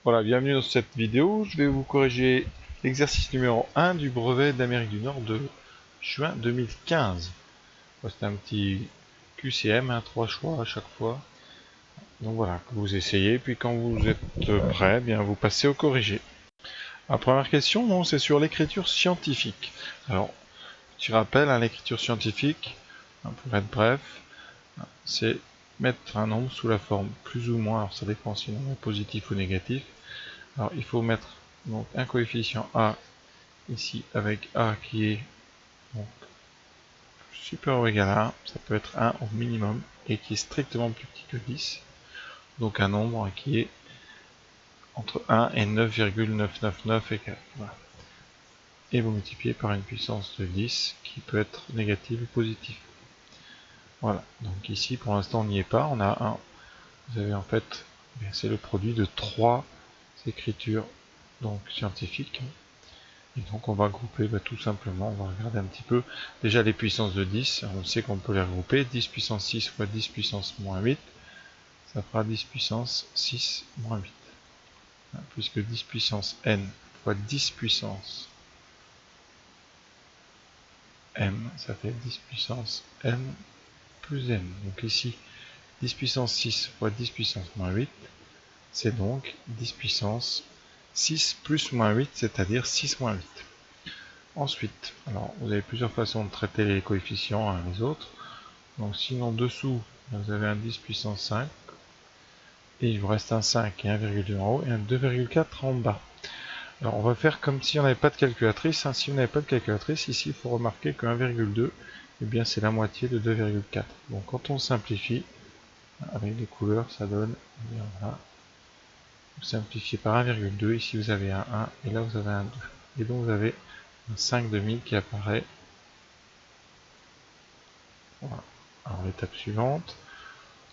Voilà, bienvenue dans cette vidéo. Je vais vous corriger l'exercice numéro 1 du brevet d'Amérique du Nord de juin 2015. C'est un petit QCM, 3 choix à chaque fois. Donc voilà, que vous essayez, puis quand vous êtes prêt, bien vous passez au corrigé. La première question, c'est sur l'écriture scientifique. Alors, petit rappel, l'écriture scientifique, pour être bref, c'est mettre un nombre sous la forme plus ou moins, alors ça dépend si le nombre est positif ou négatif. Alors il faut mettre donc un coefficient A ici avec A qui est donc, supérieur ou égal à 1, ça peut être 1 au minimum, et qui est strictement plus petit que 10, donc un nombre qui est entre 1 et 9,999 égal. Voilà. Et vous multipliez par une puissance de 10 qui peut être négative ou positive. Voilà, donc ici pour l'instant on n'y est pas, on a 1. Vous avez en fait, c'est le produit de 3 écritures donc scientifiques. Et donc on va grouper tout simplement, on va regarder un petit peu déjà les puissances de 10, on sait qu'on peut les regrouper, 10 puissance 6 fois 10 puissance moins 8, ça fera 10 puissance 6 moins 8, puisque 10 puissance n fois 10 puissance m, ça fait 10 puissance n plus n. Donc ici, 10 puissance 6 fois 10 puissance moins 8, c'est donc 10 puissance 6 plus moins 8, c'est-à-dire 6 moins 8. Ensuite, alors vous avez plusieurs façons de traiter les coefficients l'un les autres. Donc si en dessous, vous avez un 10 puissance 5, et il vous reste un 5 et 1,2 en haut, et un 2,4 en bas. Alors on va faire comme si on n'avait pas de calculatrice. Si vous n'avez pas de calculatrice, ici il faut remarquer que 1,2, eh bien c'est la moitié de 2,4. Donc quand on simplifie, avec les couleurs, ça donne, eh bien, voilà, vous simplifiez par 1,2, ici vous avez un 1, et là vous avez un 2. Et donc vous avez un 5 demi qui apparaît. Voilà. Alors l'étape suivante,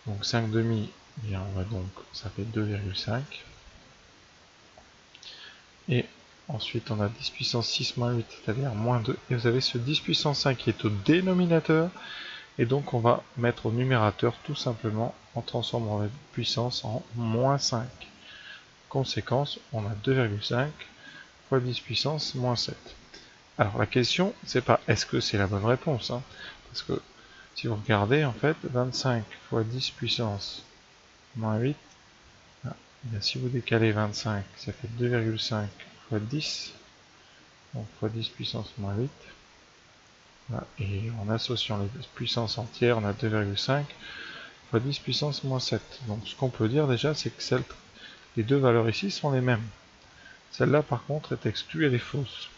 donc 5 demi, eh bien on va donc, ça fait 2,5. Et ensuite on a 10 puissance 6 moins 8, c'est-à-dire moins 2. Et vous avez ce 10 puissance 5 qui est au dénominateur. Et donc on va mettre au numérateur tout simplement en transformant la puissance en moins 5. Conséquence, on a 2,5 fois 10 puissance moins 7. Alors la question, c'est pas est-ce que c'est la bonne réponse, parce que si vous regardez, en fait, 25 fois 10 puissance moins 8, bien, si vous décalez 25, ça fait 2,5 fois 10, donc fois 10 puissance moins 8. Voilà. Et en associant les puissances entières, on a 2,5 fois 10 puissance moins 7. Donc ce qu'on peut dire déjà, c'est que les deux valeurs ici sont les mêmes. Celle-là, par contre, est exclue, elle est fausse.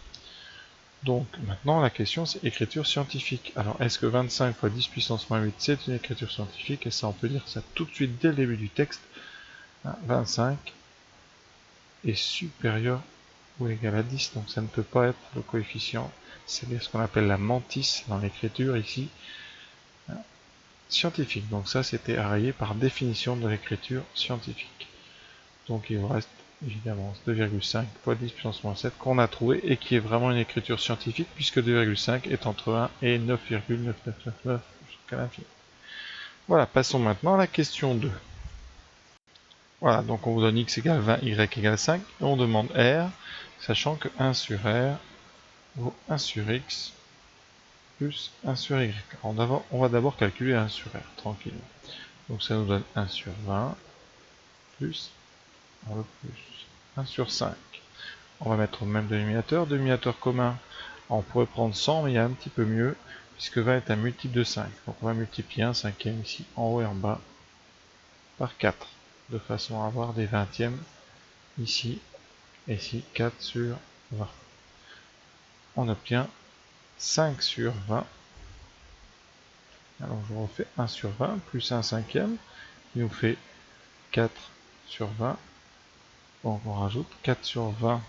Donc maintenant, la question, c'est écriture scientifique. Alors, est-ce que 25 fois 10 puissance moins 8, c'est une écriture scientifique? Et ça, on peut dire ça tout de suite dès le début du texte. 25 est supérieur ou égal à 10, donc ça ne peut pas être le coefficient. C'est ce qu'on appelle la mantis dans l'écriture ici. Scientifique. Donc ça, c'était à rayer par définition de l'écriture scientifique. Donc il vous reste évidemment 2,5 fois 10 puissance moins 7 qu'on a trouvé et qui est vraiment une écriture scientifique puisque 2,5 est entre 1 et 9,9999 jusqu'à l'infini. Voilà, passons maintenant à la question 2. Voilà, donc on vous donne x égale 20, y égale 5, et on demande r, sachant que 1 sur r vaut 1 sur x plus 1 sur y. Alors on va d'abord calculer 1 sur r, tranquillement. Donc ça nous donne 1 sur 20 plus, le plus 1 sur 5. On va mettre au même dénominateur commun. On pourrait prendre 100, mais il y a un petit peu mieux, puisque 20 est un multiple de 5. Donc on va multiplier un cinquième ici, en haut et en bas, par 4, de façon à avoir des vingtièmes ici, et ici 4 sur 20. On obtient 5 sur 20. Alors je refais 1 sur 20 plus 1 cinquième, qui nous fait 4 sur 20. Donc on rajoute 4 sur 20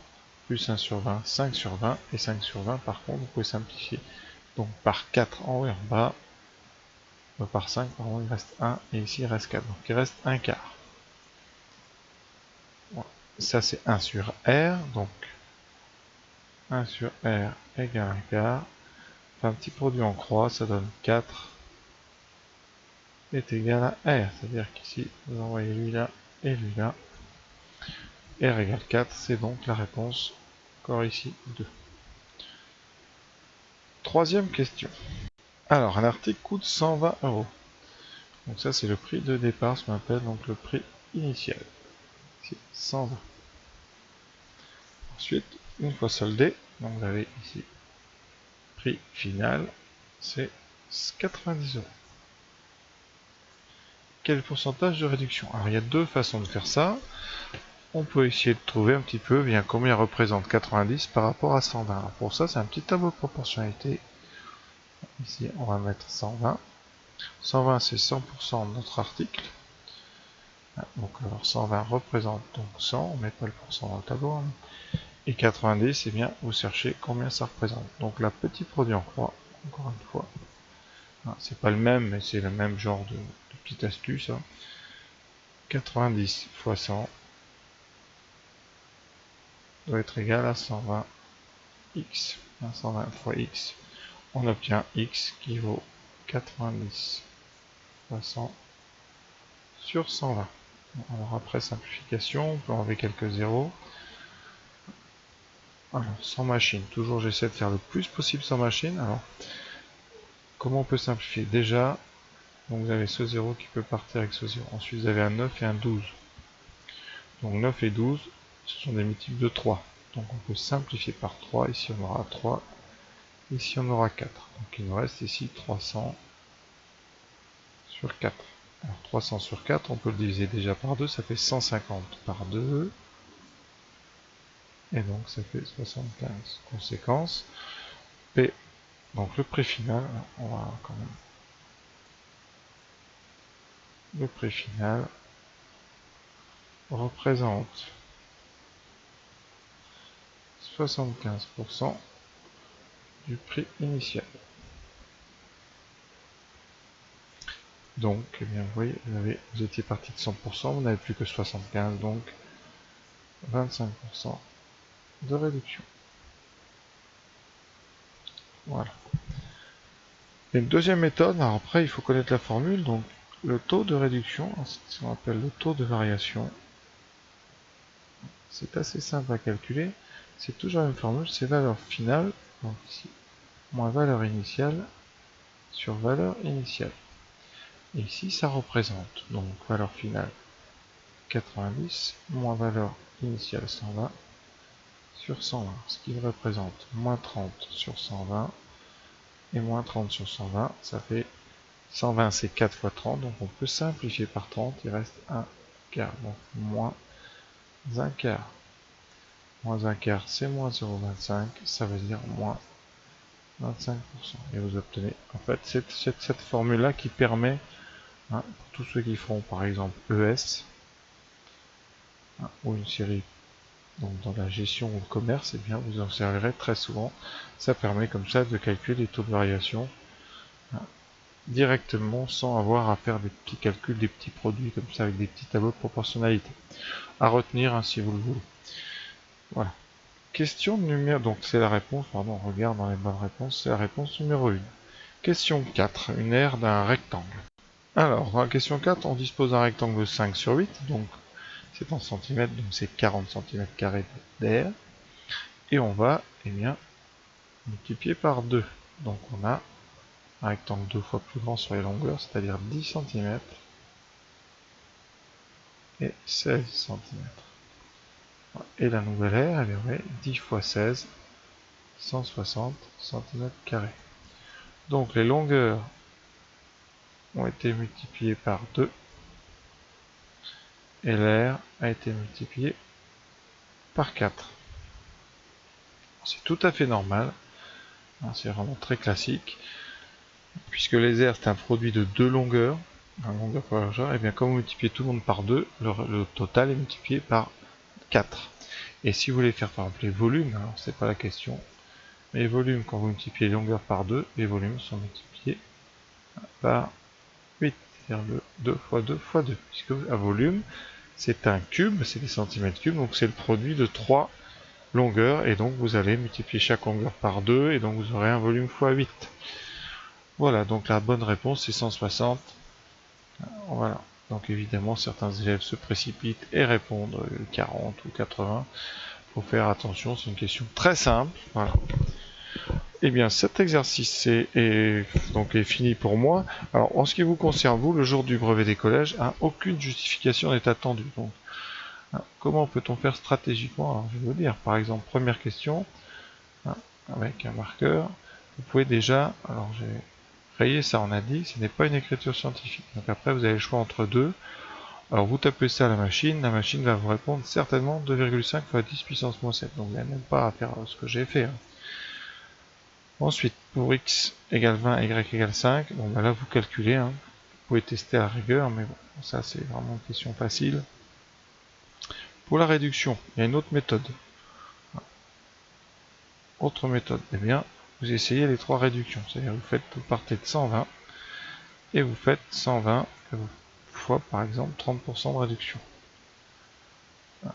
plus 1 sur 20, 5 sur 20, et 5 sur 20 par contre vous pouvez simplifier. Donc par 4 en haut et en bas, par 5 pardon, il reste 1, et ici il reste 4, donc il reste 1 quart. Voilà. Ça c'est 1 sur R, donc 1 sur R égale 1 quart. Enfin, un petit produit en croix, ça donne 4 est égal à R, c'est-à-dire qu'ici vous envoyez lui là et lui là. R égale 4, c'est donc la réponse, encore ici, 2. Troisième question. Alors, un article coûte 120 €. Donc ça, c'est le prix de départ, ce qu'on appelle donc le prix initial. C'est 120. Ensuite, une fois soldé, donc vous avez ici prix final, c'est 90 €. Quel pourcentage de réduction? Alors il y a deux façons de faire ça. On peut essayer de trouver un petit peu bien combien représente 90 par rapport à 120. Alors pour ça, c'est un petit tableau de proportionnalité. Ici, on va mettre 120. 120, c'est 100% de notre article. Donc alors 120 représente donc 100, on ne met pas le pourcent dans le tableau. Hein. Et 90, eh bien, vous cherchez combien ça représente. Donc la petit produit en croix, encore une fois. C'est pas le même, mais c'est le même genre de petite astuce. Hein. 90 fois 100 doit être égal à 120 x. 120 fois x, on obtient x qui vaut 90 fois 100 sur 120. Alors après simplification, on peut enlever quelques zéros. Alors sans machine, toujours j'essaie de faire le plus possible sans machine. Alors comment on peut simplifier? Déjà, donc vous avez ce 0 qui peut partir avec ce 0. Ensuite vous avez un 9 et un 12. Donc 9 et 12, ce sont des multiples de 3. Donc on peut simplifier par 3. Ici on aura 3. Ici on aura 4. Donc il nous reste ici 300 sur 4. Alors 300 sur 4, on peut le diviser déjà par 2, ça fait 150 par 2. Et donc ça fait 75. Conséquence, P, donc le prix final, on va quand même. Le prix final représente 75% du prix initial. Donc, eh bien, vous voyez, vous étiez parti de 100%, vous n'avez plus que 75, donc 25% de réduction. Voilà. Et une deuxième méthode, alors après il faut connaître la formule, donc le taux de réduction, c'est ce qu'on appelle le taux de variation. C'est assez simple à calculer, c'est toujours la même formule, c'est valeur finale, donc ici, moins valeur initiale sur valeur initiale. Et ici ça représente, donc valeur finale 90, moins valeur initiale 120 sur 120, ce qui représente moins 30 sur 120, et moins 30 sur 120, ça fait 120 c'est 4 fois 30, donc on peut simplifier par 30, il reste 1 quart, donc moins 1 quart. Moins 1 quart c'est moins 0,25, ça veut dire moins 25%. Et vous obtenez, en fait, cette formule-là qui permet, hein, pour tous ceux qui feront par exemple ES, hein, ou une série donc dans la gestion ou le commerce, eh bien vous en servirez très souvent. Ça permet comme ça de calculer les taux de variation directement sans avoir à faire des petits calculs, des petits produits comme ça avec des petits tableaux de proportionnalité. À retenir hein, si vous le voulez. Voilà. Question numéro... Donc c'est la réponse, pardon, on regarde dans les bonnes réponses, c'est la réponse numéro 1. Question 4, une aire d'un rectangle. Alors, dans la question 4, on dispose d'un rectangle de 5 sur 8, donc c'est en centimètres, donc c'est 40 cm² d'air. Et on va, eh bien, multiplier par 2. Donc on a un rectangle 2 fois plus grand sur les longueurs, c'est-à-dire 10 cm et 16 cm. Et la nouvelle aire, elle est 10 fois 16, 160 cm². Donc les longueurs ont été multipliées par 2 et l'aire a été multipliée par 4. C'est tout à fait normal, c'est vraiment très classique, puisque les aires c'est un produit de deux longueurs, longueur par largeur, et bien comme vous multipliez tout le monde par 2, le total est multiplié par 4. Et si vous voulez faire par exemple les volumes, alors c'est pas la question, mais les volumes quand vous multipliez les longueurs par 2, les volumes sont multipliés par 8, c'est-à-dire le 2 fois 2 fois 2, puisque un volume c'est un cube, c'est des centimètres cubes, donc c'est le produit de 3 longueurs, et donc vous allez multiplier chaque longueur par 2, et donc vous aurez un volume fois 8. Voilà, donc la bonne réponse c'est 160. Voilà. Donc évidemment, certains élèves se précipitent et répondent 40 ou 80. Il faut faire attention, c'est une question très simple. Voilà. Eh bien, cet exercice est fini pour moi. Alors, en ce qui vous concerne, vous, le jour du brevet des collèges, hein, aucune justification n'est attendue. Donc, hein, comment peut-on faire stratégiquement? Alors, je vais vous dire, par exemple, première question, hein, avec un marqueur, vous pouvez déjà, alors j'ai rayé ça, on a dit, ce n'est pas une écriture scientifique. Donc après, vous avez le choix entre deux. Alors, vous tapez ça à la machine va vous répondre certainement 2,5 fois 10 puissance moins 7. Donc, vous n'avez même pas à faire ce que j'ai fait. Hein. Ensuite, pour x égale 20, y égale 5, bon bah là vous calculez, hein. Vous pouvez tester à la rigueur, mais bon, ça c'est vraiment une question facile. Pour la réduction, il y a une autre méthode. Autre méthode, eh bien, vous essayez les trois réductions, c'est-à-dire vous partez de 120, et vous faites 120 fois par exemple 30% de réduction.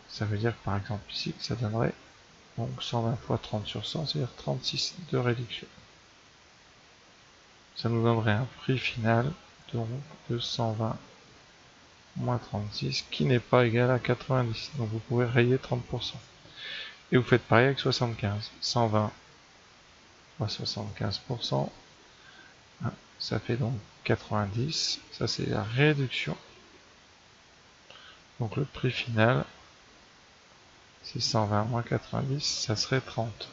Ça veut dire que par exemple ici, ça donnerait donc 120 fois 30 sur 100, c'est-à-dire 36 de réduction. Ça nous donnerait un prix final donc de 120 moins 36 qui n'est pas égal à 90. Donc vous pouvez rayer 30%. Et vous faites pareil avec 75. 120 fois 75%. Ça fait donc 90. Ça c'est la réduction. Donc le prix final, c'est 120 moins 90, ça serait 30.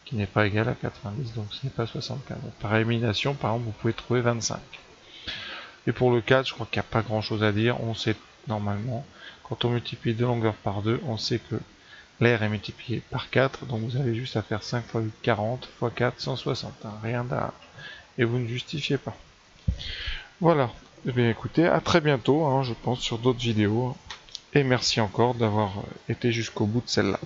Qui n'est pas égal à 90, donc ce n'est pas 75. Donc, par élimination, par exemple, vous pouvez trouver 25. Et pour le 4, je crois qu'il n'y a pas grand chose à dire. On sait normalement, quand on multiplie deux longueurs par 2, on sait que l'air est multiplié par 4, donc vous avez juste à faire 5 fois 8, 40, fois 4, 160. Hein, rien à... Et vous ne justifiez pas. Voilà. Eh bien écoutez, à très bientôt, hein, je pense, sur d'autres vidéos. Et merci encore d'avoir été jusqu'au bout de celle-là.